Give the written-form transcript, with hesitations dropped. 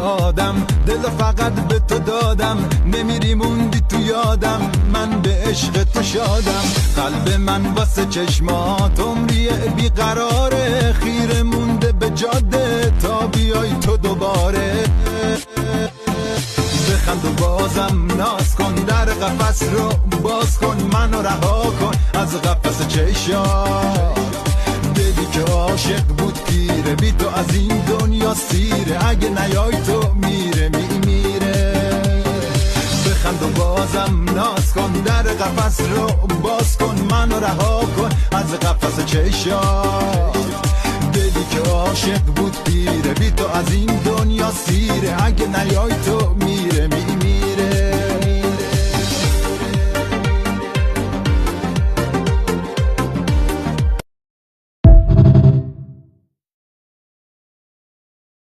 آدم، دل فقط به تو دادم، نمیری موندی تو یادم، من به عشق تو شادم. قلب من واسه چشمات عمری بیقراره، خیره مونده به جاده تا بیای تو دوباره. بخند و بازم ناز کن، در قفس رو باز کن، منو رها کن از قفس چشات. دلی که عاشق بود پیره، بی تو از این دنیا سیره، اگه نیای تو میره میمیره. بخند و بازم ناز کن، در قفس رو باز کن، منو رها کن از قفس چشات. دلی که عاشق بود پیره، بی تو از این دنیا سیره، اگه نیای تو